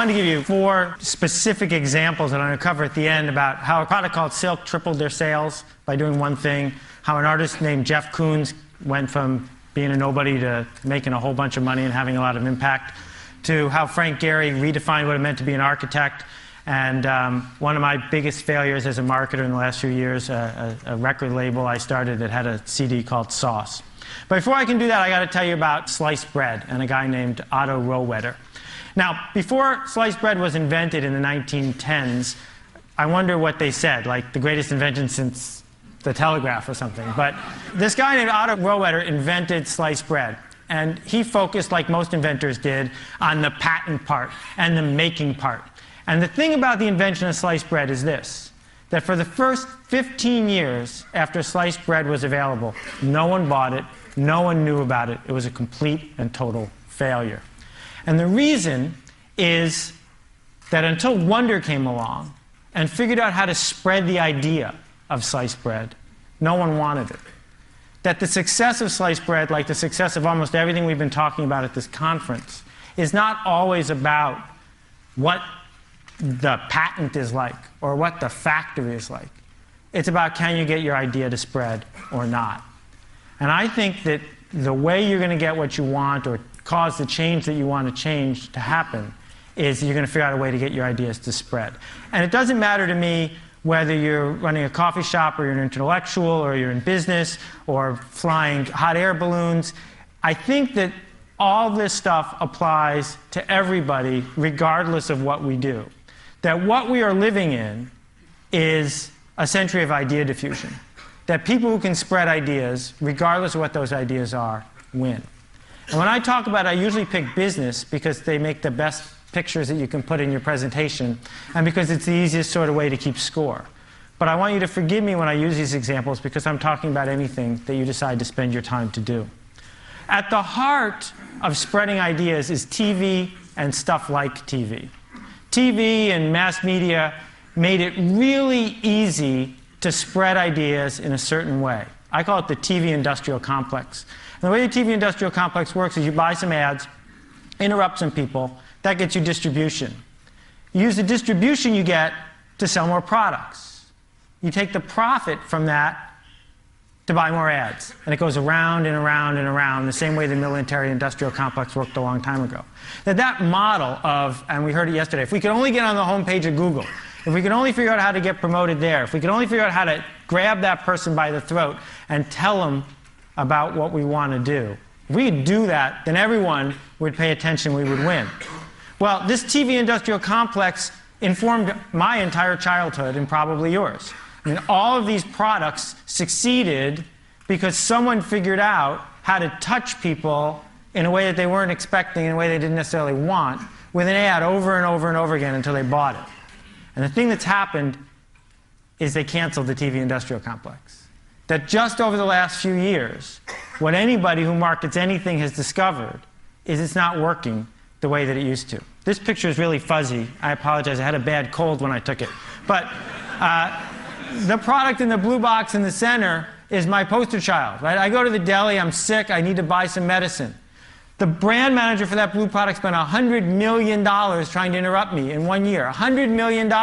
wanted to give you 4 specific examples that I'm going to cover at the end about how a product called Silk tripled their sales by doing one thing, how an artist named Jeff Koons went from being a nobody to making a whole bunch of money and having a lot of impact, to how Frank Gehry redefined what it meant to be an architect, and one of my biggest failures as a marketer in the last few years, a record label I started that had a CD called Sauce. But before I can do that, I got to tell you about sliced bread and a guy named Otto Rohwedder. Now, before sliced bread was invented in the 1910s, I wonder what they said, like the greatest invention since the telegraph or something. But this guy named Otto Rohwedder invented sliced bread. And he focused, like most inventors did, on the patent part and the making part. And the thing about the invention of sliced bread is this, that for the first 15 years after sliced bread was available, no one bought it, no one knew about it. It was a complete and total failure. And the reason is that until Wonder came along and figured out how to spread the idea of sliced bread, no one wanted it. That the success of sliced bread, like the success of almost everything we've been talking about at this conference, is not always about what the patent is like or what the factory is like. It's about, can you get your idea to spread or not? And I think that the way you're going to get what you want or cause the change that you want to change to happen is you're going to figure out a way to get your ideas to spread. And it doesn't matter to me whether you're running a coffee shop or you're an intellectual or you're in business or flying hot air balloons. I think that all this stuff applies to everybody regardless of what we do. That what we are living in is a century of idea diffusion. That people who can spread ideas, regardless of what those ideas are, win. And when I talk about it, I usually pick business because they make the best pictures that you can put in your presentation and because it's the easiest sort of way to keep score. But I want you to forgive me when I use these examples because I'm talking about anything that you decide to spend your time to do. At the heart of spreading ideas is TV and stuff like TV. TV and mass media made it really easy to spread ideas in a certain way. I call it the TV industrial complex. And the way the TV industrial complex works is you buy some ads, interrupt some people, that gets you distribution. You use the distribution you get to sell more products. You take the profit from that to buy more ads. And it goes around and around and around the same way the military industrial complex worked a long time ago. That model of, and we heard it yesterday, if we could only get on the homepage of Google, if we could only figure out how to get promoted there, if we could only figure out how to grab that person by the throat and tell them about what we want to do, if we could do that, then everyone would pay attention, we would win. Well, this TV industrial complex informed my entire childhood and probably yours. I mean, all of these products succeeded because someone figured out how to touch people in a way that they weren't expecting, in a way they didn't necessarily want, with an ad over and over and over again until they bought it. And the thing that's happened is they canceled the TV industrial complex. That just over the last few years, what anybody who markets anything has discovered is it's not working the way that it used to. This picture is really fuzzy. I apologize. I had a bad cold when I took it. But the product in the blue box in the center is my poster child. Right? I go to the deli. I'm sick. I need to buy some medicine. The brand manager for that blue product spent $100 million trying to interrupt me in 1 year. $100 million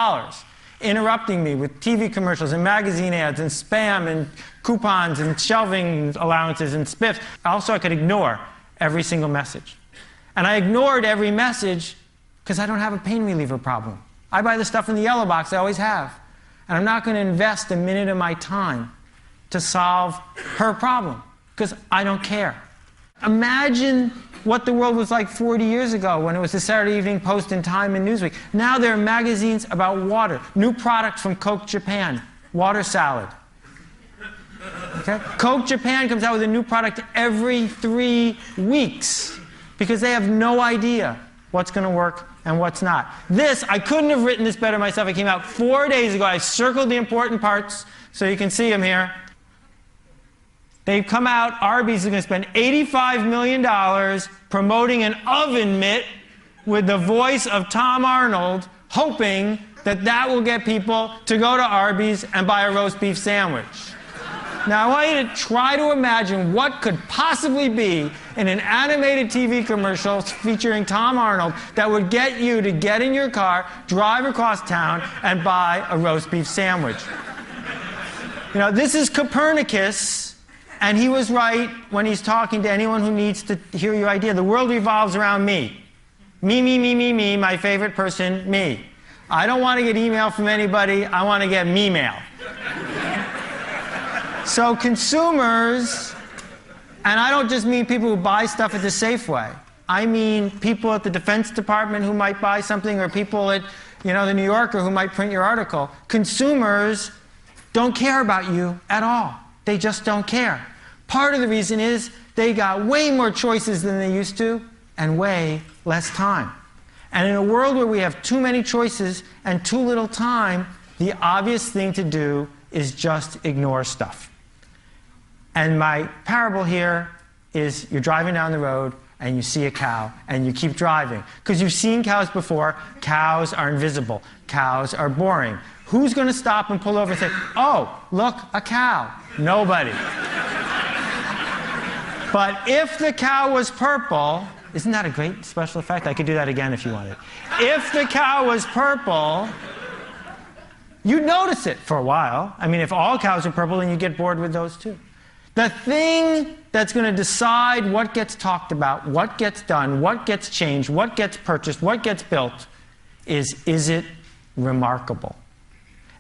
interrupting me with TV commercials and magazine ads and spam and coupons and shelving allowances and spiffs. Also, I could ignore every single message. And I ignored every message because I don't have a pain reliever problem. I buy the stuff in the yellow box I always have. And I'm not going to invest a minute of my time to solve her problem because I don't care. Imagine what the world was like 40 years ago when it was the Saturday Evening Post and Time and Newsweek. Now there are magazines about water. New products from Coke Japan, water salad. Okay? Coke Japan comes out with a new product every 3 weeks because they have no idea what's going to work and what's not. This, I couldn't have written this better myself. It came out 4 days ago. I circled the important parts so you can see them here. They've come out, Arby's is going to spend $85 million promoting an oven mitt with the voice of Tom Arnold, hoping that that will get people to go to Arby's and buy a roast beef sandwich. Now, I want you to try to imagine what could possibly be in an animated TV commercial featuring Tom Arnold that would get you to get in your car, drive across town, and buy a roast beef sandwich. You know, this is Copernicus, and he was right when he's talking to anyone who needs to hear your idea. The world revolves around me. Me, my favorite person, me. I don't want to get email from anybody. I want to get me-mail. So consumers, and I don't just mean people who buy stuff at the Safeway. I mean people at the Defense Department who might buy something, or people at, you know, the New Yorker who might print your article. Consumers don't care about you at all. They just don't care. Part of the reason is they got way more choices than they used to and way less time. And in a world where we have too many choices and too little time, the obvious thing to do is just ignore stuff. And my parable here is you're driving down the road and you see a cow and you keep driving. Because you've seen cows before. Cows are invisible. Cows are boring. Who's going to stop and pull over and say, oh, look, a cow? Nobody. But if the cow was purple, isn't that a great special effect? I could do that again if you wanted. If the cow was purple, you'd notice it for a while. I mean, if all cows are purple, then you get bored with those too. The thing that's going to decide what gets talked about, what gets done, what gets changed, what gets purchased, what gets built is it remarkable?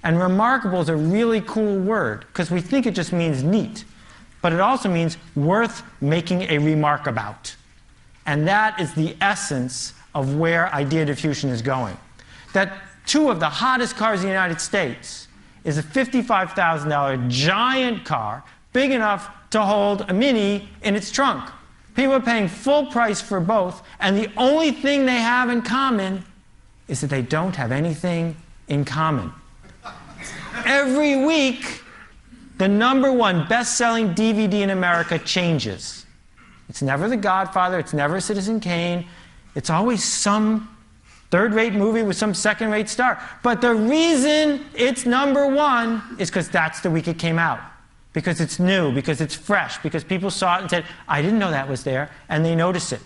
And remarkable is a really cool word because we think it just means neat. But it also means worth making a remark about. And that is the essence of where idea diffusion is going. That two of the hottest cars in the United States is a $55,000 giant car, big enough to hold a Mini in its trunk. People are paying full price for both, and the only thing they have in common is that they don't have anything in common. Every week, the #1 best-selling DVD in America changes. It's never The Godfather, it's never Citizen Kane, it's always some third-rate movie with some second-rate star. But the reason it's #1 is because that's the week it came out. Because it's new, because it's fresh, because people saw it and said, I didn't know that was there, and they notice it.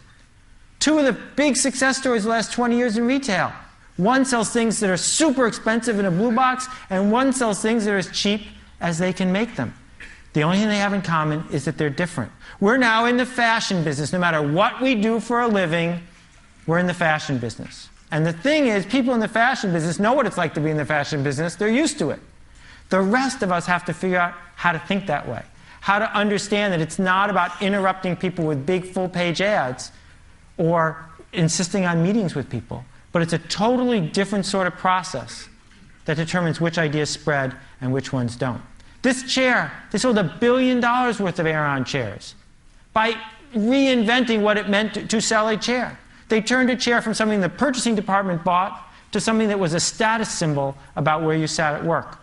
Two of the big success stories the last 20 years in retail. One sells things that are super expensive in a blue box, and one sells things that are as cheap as they can make them. The only thing they have in common is that they're different. We're now in the fashion business. No matter what we do for a living, we're in the fashion business. And the thing is, people in the fashion business know what it's like to be in the fashion business. They're used to it. The rest of us have to figure out how to think that way, how to understand that it's not about interrupting people with big full-page ads or insisting on meetings with people, but it's a totally different sort of process that determines which ideas spread and which ones don't. This chair, they sold $1 billion worth of Aeron chairs by reinventing what it meant to sell a chair. They turned a chair from something the purchasing department bought to something that was a status symbol about where you sat at work.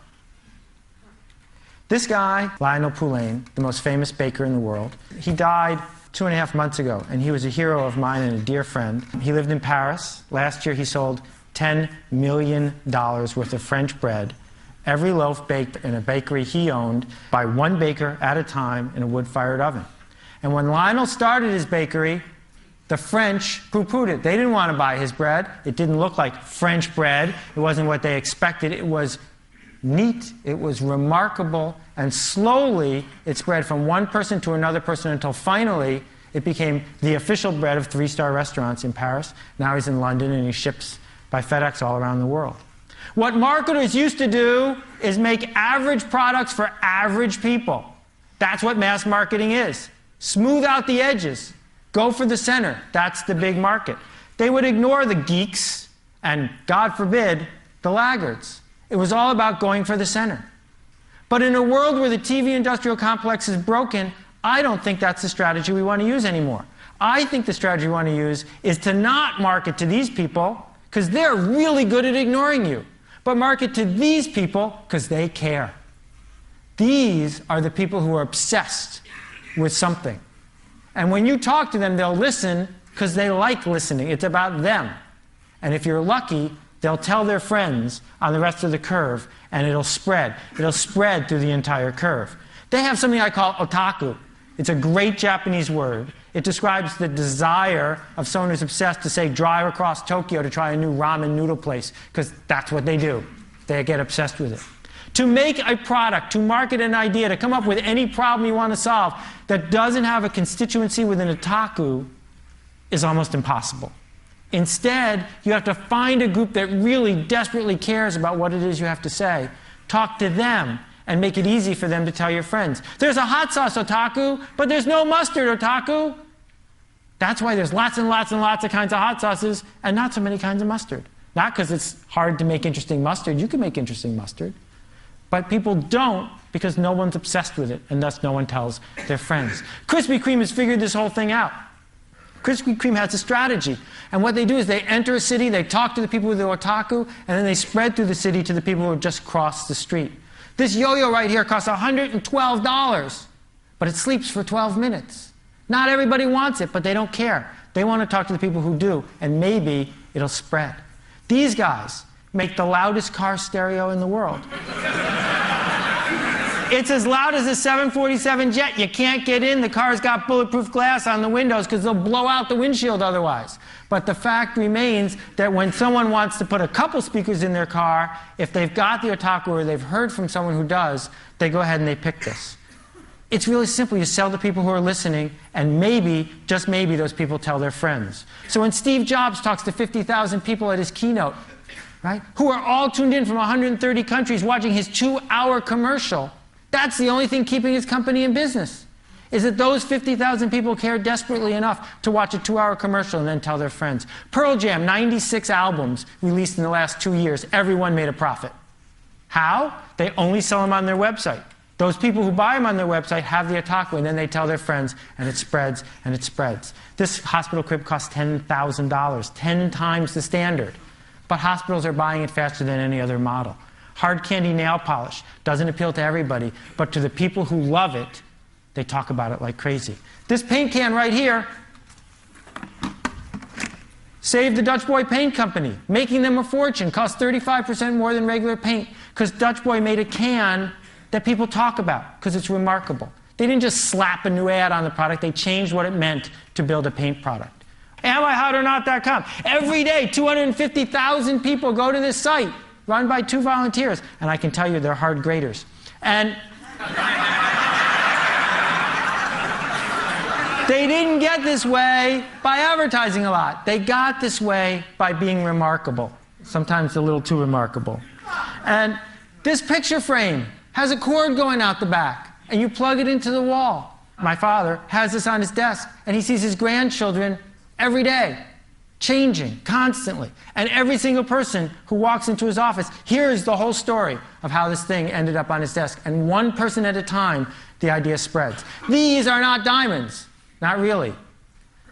This guy, Lionel Poulain, the most famous baker in the world, he died 2.5 months ago, and he was a hero of mine and a dear friend. He lived in Paris. Last year he sold $10 million worth of French bread, every loaf baked in a bakery he owned by one baker at a time in a wood-fired oven. And when Lionel started his bakery, the French poo-pooed it. They didn't want to buy his bread. It didn't look like French bread. It wasn't what they expected. It was neat, it was remarkable, and slowly it spread from one person to another person until finally it became the official bread of 3-star restaurants in Paris. Now he's in London and he ships by FedEx all around the world. What marketers used to do is make average products for average people. That's what mass marketing is. Smooth out the edges. Go for the center. That's the big market. They would ignore the geeks and, God forbid, the laggards. It was all about going for the center. But in a world where the TV industrial complex is broken, I don't think that's the strategy we want to use anymore. I think the strategy we want to use is to not market to these people, because they're really good at ignoring you, but market to these people because they care. These are the people who are obsessed with something. And when you talk to them, they'll listen because they like listening. It's about them. And if you're lucky, they'll tell their friends on the rest of the curve, and it'll spread. It'll spread through the entire curve. They have something I call otaku. It's a great Japanese word. It describes the desire of someone who's obsessed to, say, drive across Tokyo to try a new ramen noodle place, because that's what they do. They get obsessed with it. To make a product, to market an idea, to come up with any problem you want to solve that doesn't have a constituency within otaku is almost impossible. Instead, you have to find a group that really desperately cares about what it is you have to say, talk to them, and make it easy for them to tell your friends. There's a hot sauce otaku, but there's no mustard otaku. That's why there's lots and lots and lots of kinds of hot sauces and not so many kinds of mustard. Not because it's hard to make interesting mustard. You can make interesting mustard. But people don't because no one's obsessed with it, and thus no one tells their friends. Krispy Kreme has figured this whole thing out. Krispy Kreme has a strategy. And what they do is they enter a city, they talk to the people with the otaku, and then they spread through the city to the people who have just crossed the street. This yo-yo right here costs $112, but it sleeps for 12 minutes. Not everybody wants it, but they don't care. They want to talk to the people who do, and maybe it'll spread. These guys make the loudest car stereo in the world. It's as loud as a 747 jet. You can't get in. The car's got bulletproof glass on the windows because they'll blow out the windshield otherwise. But the fact remains that when someone wants to put a couple speakers in their car, if they've got the otaku or they've heard from someone who does, they go ahead and they pick this. It's really simple. You sell to people who are listening, and maybe, just maybe, those people tell their friends. So when Steve Jobs talks to 50,000 people at his keynote, right, who are all tuned in from 130 countries watching his 2-hour commercial, that's the only thing keeping his company in business, is that those 50,000 people care desperately enough to watch a 2-hour commercial and then tell their friends. Pearl Jam, 96 albums released in the last 2 years. Everyone made a profit. How? They only sell them on their website. Those people who buy them on their website have the otaku, and then they tell their friends, and it spreads, and it spreads. This hospital crib costs $10,000, 10 times the standard. But hospitals are buying it faster than any other model. Hard candy nail polish doesn't appeal to everybody, but to the people who love it, they talk about it like crazy. This paint can right here saved the Dutch Boy Paint Company, making them a fortune. Cost 35% more than regular paint, because Dutch Boy made a can that people talk about, because it's remarkable. They didn't just slap a new ad on the product, they changed what it meant to build a paint product. AmIHotOrNot.com. Every day, 250,000 people go to this site, run by 2 volunteers, and I can tell you they're hard graders. And they didn't get this way by advertising a lot. They got this way by being remarkable, sometimes a little too remarkable. And this picture frame has a cord going out the back, and you plug it into the wall. My father has this on his desk, and he sees his grandchildren every day, changing constantly. And every single person who walks into his office hears the whole story of how this thing ended up on his desk. And one person at a time, the idea spreads. These are not diamonds. Not really.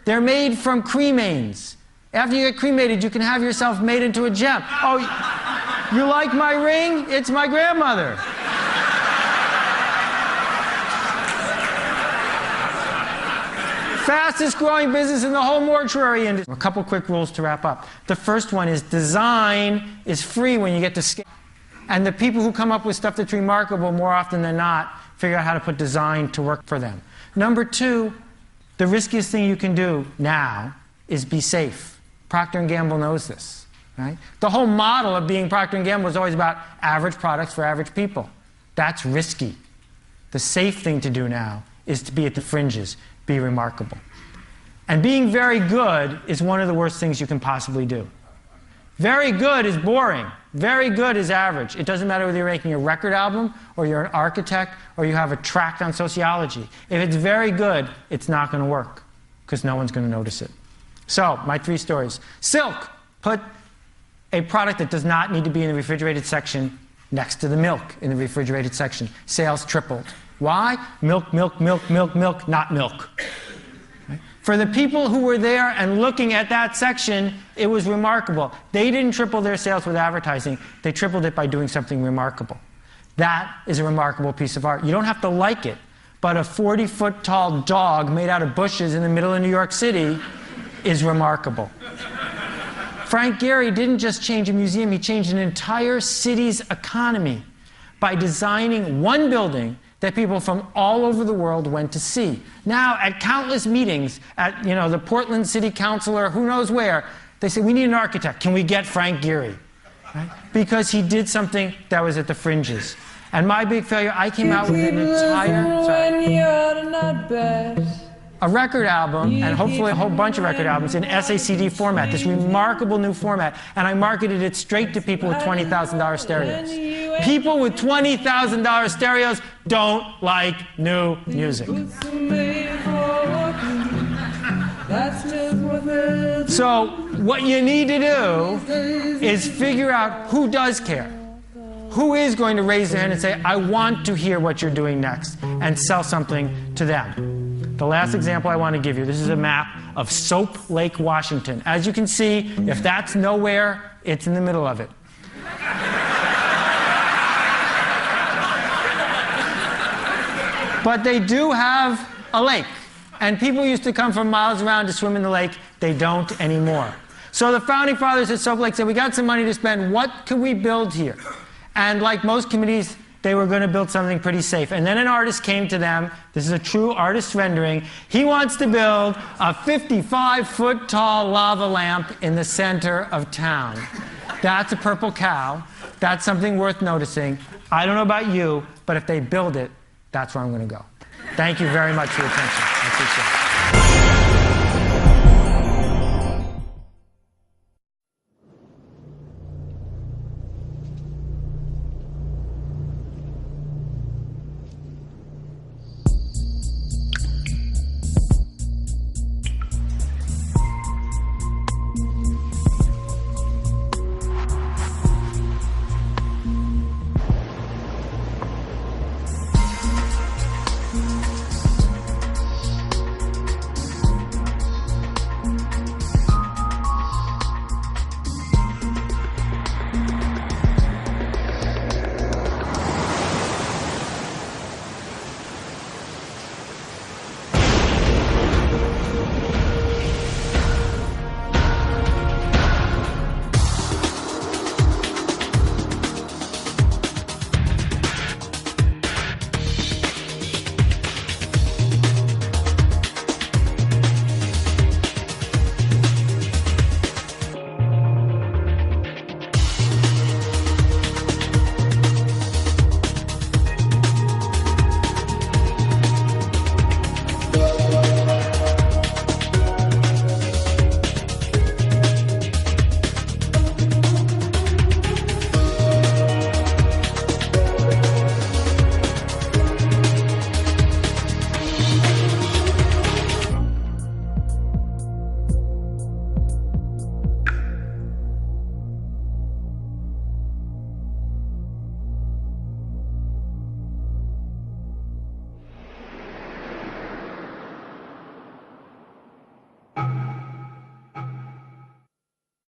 They're made from cremains. After you get cremated, you can have yourself made into a gem. Oh, you like my ring? It's my grandmother. Fastest growing business in the whole mortuary industry. A couple quick rules to wrap up. The first one is design is free when you get to scale. And the people who come up with stuff that's remarkable more often than not figure out how to put design to work for them. Number 2, the riskiest thing you can do now is be safe. Procter & Gamble knows this. Right? The whole model of being Procter & Gamble was always about average products for average people. That's risky. The safe thing to do now is to be at the fringes. Be remarkable. And being very good is one of the worst things you can possibly do. Very good is boring. Very good is average. It doesn't matter whether you're making a record album, or you're an architect, or you have a tract on sociology. If it's very good, it's not going to work, because no one's going to notice it. So, my 3 stories. Silk put a product that does not need to be in the refrigerated section next to the milk in the refrigerated section. Sales tripled. Why? Milk, milk, milk, milk, milk, not milk. Right? For the people who were there and looking at that section, it was remarkable. They didn't triple their sales with advertising. They tripled it by doing something remarkable. That is a remarkable piece of art. You don't have to like it, but a 40-foot tall dog made out of bushes in the middle of New York City is remarkable. Frank Gehry didn't just change a museum, he changed an entire city's economy by designing one building that people from all over the world went to see. Now, at countless meetings, at the Portland City Council or who knows where, they say, we need an architect. Can we get Frank Gehry? Right? Because he did something that was at the fringes. And my big failure, I came out with an a record album, and hopefully a whole bunch of record albums in SACD format, this remarkable new format, and I marketed it straight to people with $20,000 stereos. People with $20,000 stereos don't like new music. So what you need to do is figure out who does care. Who is going to raise their hand and say, I want to hear what you're doing next, and sell something to them. The last example I want to give you, this is a map of Soap Lake, Washington. As you can see, if that's nowhere, it's in the middle of it. But they do have a lake. And people used to come from miles around to swim in the lake. They don't anymore. So the founding fathers at Soap Lake said, we got some money to spend. What can we build here? And like most committees, they were going to build something pretty safe. And then an artist came to them. This is a true artist rendering. He wants to build a 55-foot tall lava lamp in the center of town. That's a purple cow. That's something worth noticing. I don't know about you, but if they build it, that's where I'm going to go. Thank you very much for your attention. I appreciate it.